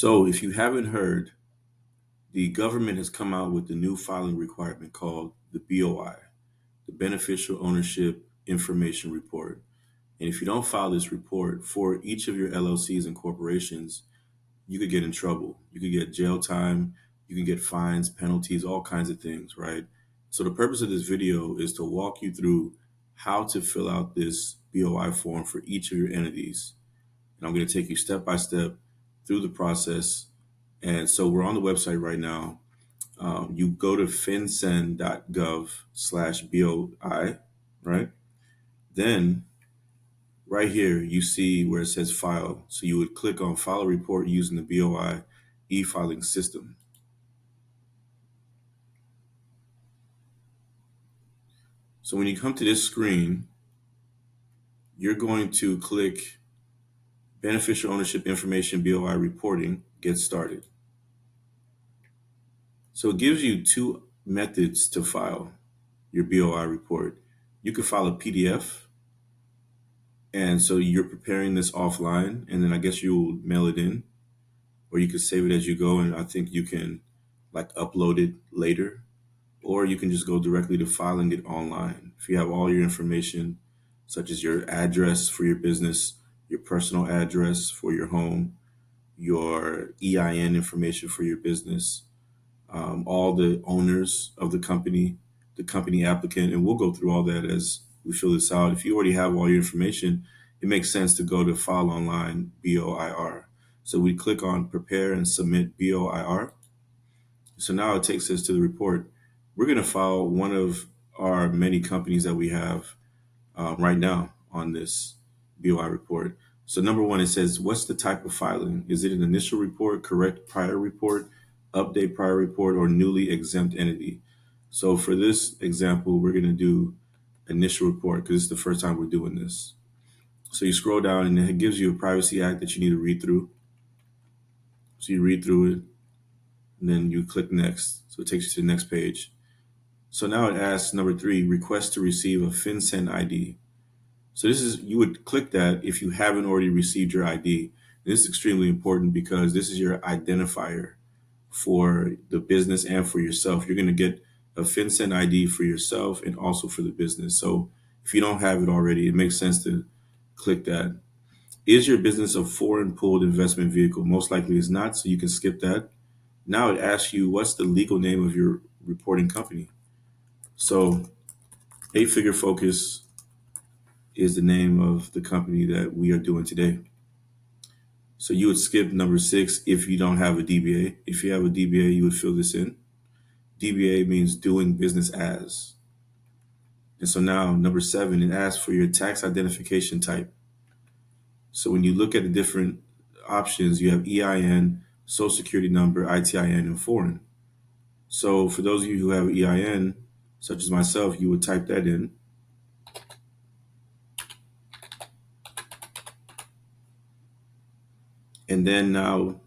So, if you haven't heard, the government has come out with the new filing requirement called the BOI, the Beneficial Ownership Information Report. And if you don't file this report for each of your LLCs and corporations, you could get in trouble. You could get jail time, you can get fines, penalties, all kinds of things, right? So, the purpose of this video is to walk you through how to fill out this BOI form for each of your entities. And I'm going to take you step by step through the process. And so we're on the website right now. You go to fincen.gov/BOI, right? Then right here, you see where it says file. So you would click on file a report using the BOI e-filing system. So when you come to this screen, you're going to click Beneficial Ownership Information BOI Reporting, Get Started. So it gives you two methods to file your BOI report. You could file a PDF, and so you're preparing this offline, and then I guess you'll mail it in, or you could save it as you go, and I think you can like upload it later, or you can just go directly to filing it online. If you have all your information, such as your address for your business, your personal address for your home, your EIN information for your business, all the owners of the company applicant, and we'll go through all that as we fill this out. If you already have all your information, it makes sense to go to File Online BOIR. So we click on Prepare and Submit BOIR. So now it takes us to the report. We're going to file one of our many companies that we have right now on this BOI report. So number one, it says, what's the type of filing? Is it an initial report, correct prior report, update prior report, or newly exempt entity? So for this example, we're going to do initial report because it's the first time we're doing this. So you scroll down and it gives you a Privacy Act that you need to read through. So you read through it and then you click next. So it takes you to the next page. So now it asks number 3, request to receive a FinCEN ID. So this is, you would click that if you haven't already received your ID. This is extremely important because this is your identifier for the business and for yourself. You're going to get a FinCEN ID for yourself and also for the business. So if you don't have it already, it makes sense to click that. Is your business a foreign pooled investment vehicle? Most likely it's not, so you can skip that. Now it asks you, what's the legal name of your reporting company? So 8-Figure Focus is the name of the company that we are doing today. So you would skip number 6 if you don't have a DBA. If you have a DBA, you would fill this in. DBA means doing business as. And so now number 7, it asks for your tax identification type. So when you look at the different options, you have EIN, Social Security number, ITIN, and foreign. So for those of you who have EIN, such as myself, you would type that in. And then now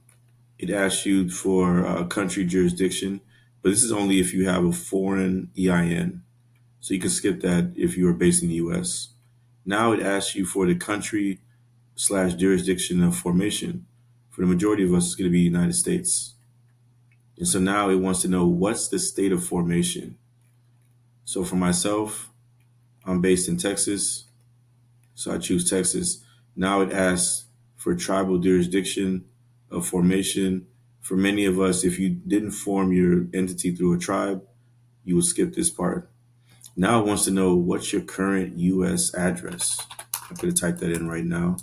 it asks you for country jurisdiction, but this is only if you have a foreign EIN. So you can skip that if you are based in the US. Now it asks you for the country/jurisdiction of formation. For the majority of us, it's going to be United States. And so now it wants to know, what's the state of formation? So for myself, I'm based in Texas, so I choose Texas. Now it asks for tribal jurisdiction of formation. For many of us, if you didn't form your entity through a tribe, you would skip this part. Now it wants to know, what's your current US address? I'm going to type that in right now.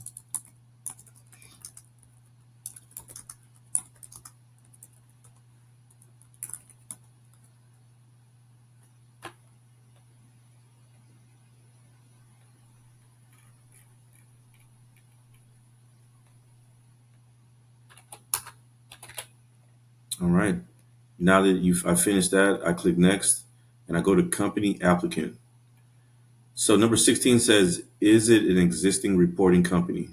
All right. Now that I finished that, I click next and I go to company applicant. So number 16 says, is it an existing reporting company?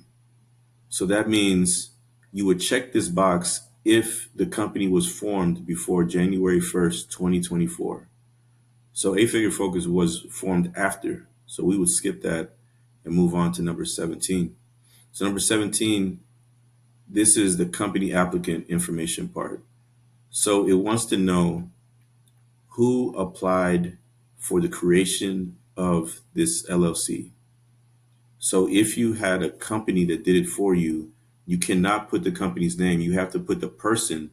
So that means you would check this box if the company was formed before January 1st, 2024. So 8-Figure Focus was formed after. So we would skip that and move on to number 17. So number 17 This is the company applicant information part. So it wants to know who applied for the creation of this LLC. So if you had a company that did it for you, you cannot put the company's name. You have to put the person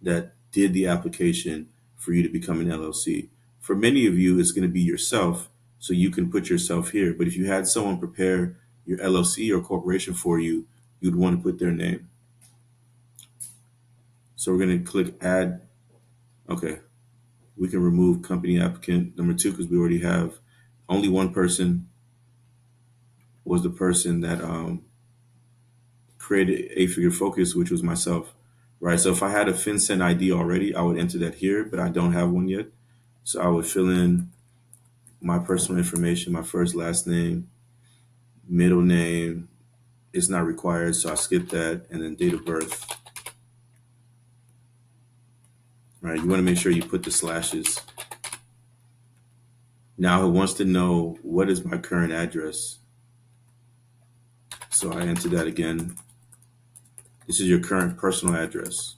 that did the application for you to become an LLC. For many of you, it's going to be yourself, so you can put yourself here. But if you had someone prepare your LLC or corporation for you, you'd want to put their name. So we're going to click add. Okay, we can remove company applicant number 2 because we already have only one person was the person that created A Figure Focus, which was myself, right? So if I had a FinCEN ID already, I would enter that here, but I don't have one yet. So I would fill in my personal information, my first, last name, middle name. It's not required, so I skip that, and then date of birth. Right? You want to make sure you put the slashes. Now it wants to know what is my current address. So I enter that again. This is your current personal address.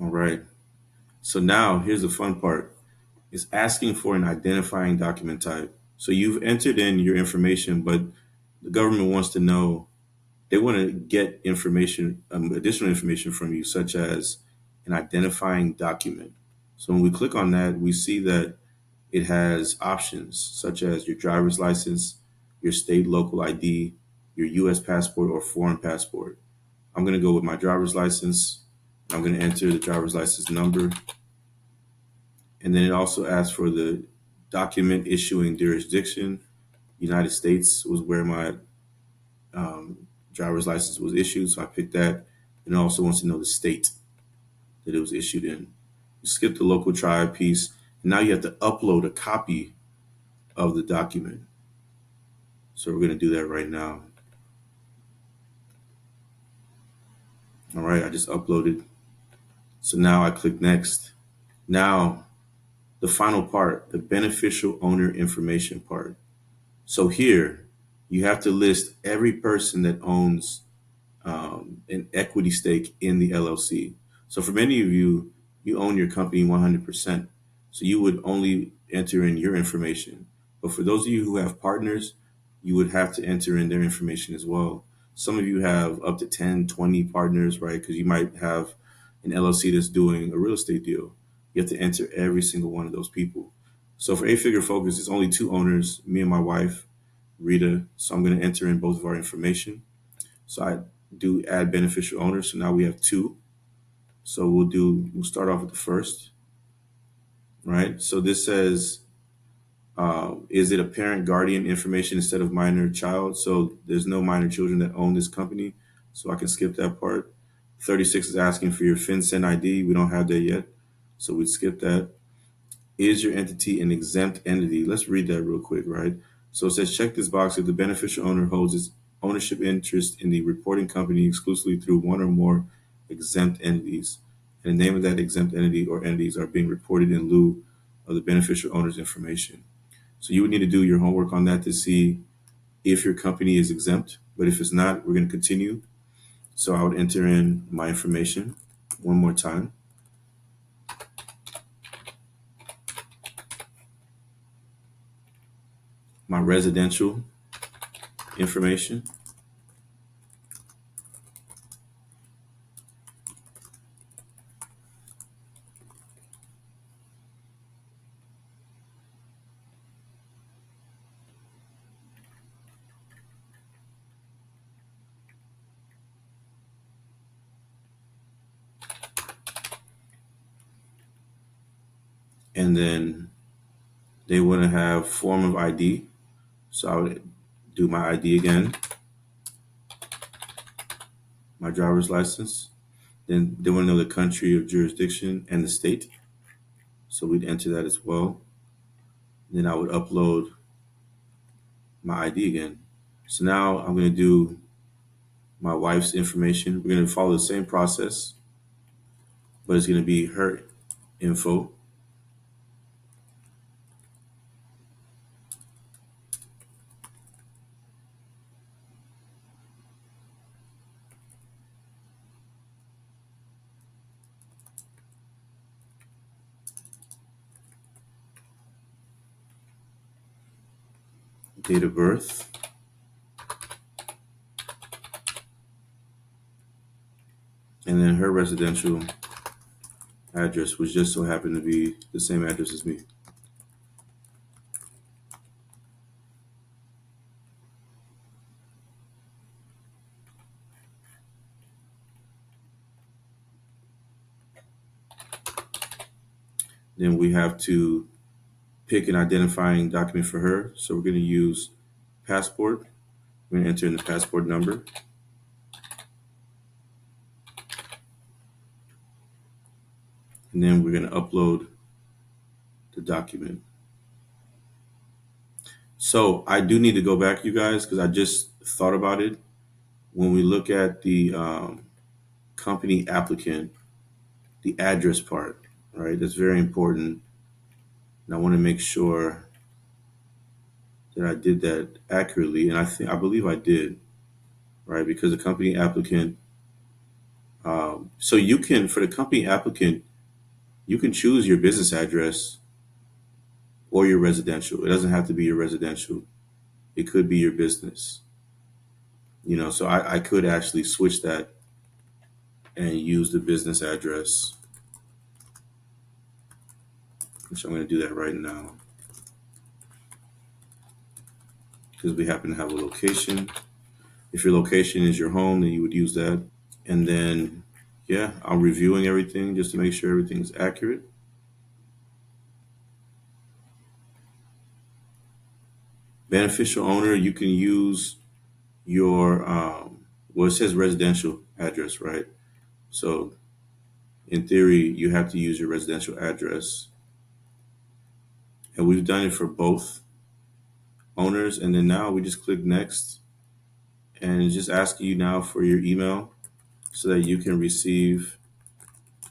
All right. So now here's the fun part. It's asking for an identifying document type. So you've entered in your information, but the government wants to know, they want to get information, additional information from you, such as an identifying document. So when we click on that, we see that it has options such as your driver's license, your state local ID, your US passport or foreign passport. I'm going to go with my driver's license. I'm going to enter the driver's license number. And then it also asks for the document issuing jurisdiction. United States was where my driver's license was issued, so I picked that. And it also wants to know the state that it was issued in. You skip the local tribe piece, and now you have to upload a copy of the document. So we're going to do that right now. All right, I just uploaded. So now I click next. Now, the final part, the beneficial owner information part. So here, you have to list every person that owns an equity stake in the LLC. So for many of you, you own your company 100%. So you would only enter in your information. But for those of you who have partners, you would have to enter in their information as well. Some of you have up to 10, 20 partners, right? Because you might have an LLC that's doing a real estate deal. You have to enter every single one of those people. So for A Figure Focus, it's only 2 owners, me and my wife, Rita. So I'm going to enter in both of our information. So I do add beneficial owners. So now we have 2. So we'll start off with the first, right? So this says, is it a parent guardian information instead of minor child? So there's no minor children that own this company. So I can skip that part. 36 is asking for your FinCEN ID. We don't have that yet. So we'd skip that. Is your entity an exempt entity? Let's read that real quick, right? So it says, check this box if the beneficial owner holds its ownership interest in the reporting company exclusively through one or more exempt entities. And the name of that exempt entity or entities are being reported in lieu of the beneficial owner's information. So you would need to do your homework on that to see if your company is exempt. But if it's not, we're going to continue. So I would enter in my information one more time. My residential information. And then they want to have form of ID. So I would do my ID again, my driver's license. Then they want to know the country of jurisdiction and the state. So we'd enter that as well. Then I would upload my ID again. So now I'm going to do my wife's information. We're going to follow the same process, but it's going to be her info. Date of birth, and then her residential address, which just so happened to be the same address as me. Then we have to pick an identifying document for her. So we're going to use passport. We're going to enter in the passport number. And then we're going to upload the document. So I do need to go back, you guys, because I just thought about it. When we look at the company applicant, the address part, right? That's very important. And I want to make sure that I did that accurately. And I believe I did, right? Because the company applicant, so you can, for the company applicant, you can choose your business address or your residential. It doesn't have to be your residential. It could be your business. So I could actually switch that and use the business address, which I'm going to do that right now because we happen to have a location. If your location is your home, then you would use that. And then, yeah, I'm reviewing everything just to make sure everything's accurate. Beneficial owner, you can use your, well, it says residential address, right? So in theory, you have to use your residential address. And we've done it for both owners. And then now we just click next and it's just asking you now for your email so that you can receive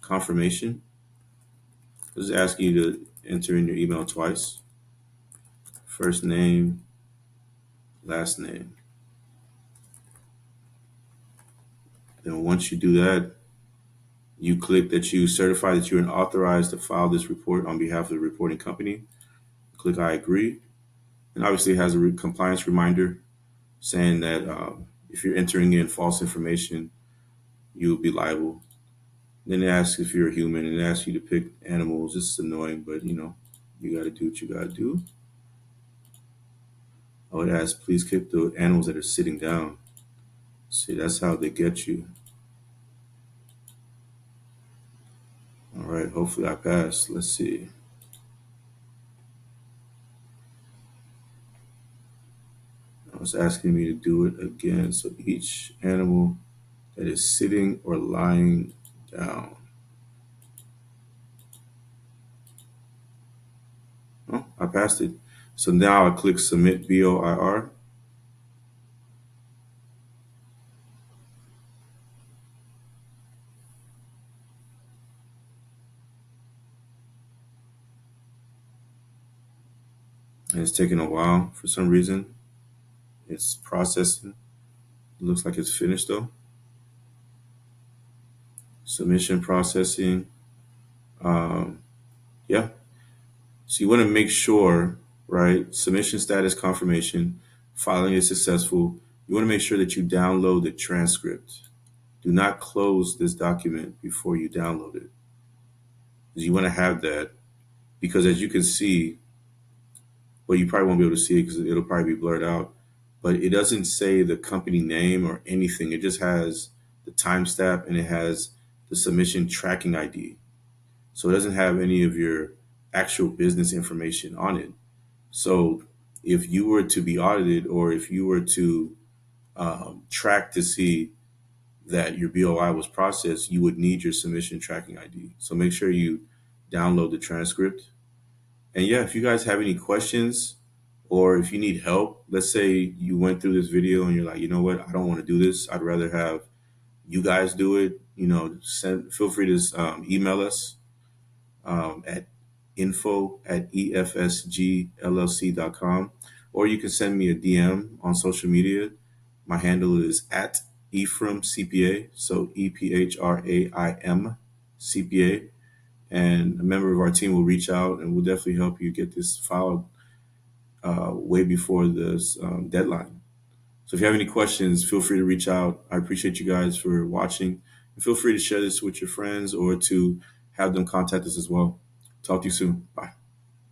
confirmation. It's asking you to enter in your email twice. First name, last name. Then once you do that, you click that you certify that you're authorized to file this report on behalf of the reporting company. Click I agree. And obviously it has a compliance reminder saying that if you're entering in false information, you will be liable. Then it asks if you're a human and it asks you to pick animals. This is annoying, but you got to do what you got to do. Oh, it asks, please pick the animals that are sitting down. See, that's how they get you. All right, hopefully I passed. Let's see. It's asking me to do it again. So each animal that is sitting or lying down. Oh, I passed it. So now I click submit BOIR. And it's taking a while for some reason. It's processing. It looks like it's finished though. Submission processing. Yeah. So you want to make sure, right? Submission status confirmation. Filing is successful. You want to make sure that you download the transcript. Do not close this document before you download it. Because you want to have that. Because as you can see, well, you probably won't be able to see it because it'll probably be blurred out. But it doesn't say the company name or anything. It just has the timestamp and it has the submission tracking ID. So it doesn't have any of your actual business information on it. So if you were to be audited or if you were to track to see that your BOI was processed, you would need your submission tracking ID. So make sure you download the transcript. And yeah, if you guys have any questions Or if you need help, let's say you went through this video and you're like, you know what, I don't want to do this. I'd rather have you guys do it. Feel free to email us at info@efsgllc.com, or you can send me a DM on social media. My handle is at Ephraim CPA, so EPHRAIM CPA, and a member of our team will reach out and we'll definitely help you get this filed way before this deadline. So if you have any questions, feel free to reach out. I appreciate you guys for watching. And feel free to share this with your friends or to have them contact us as well. Talk to you soon. Bye.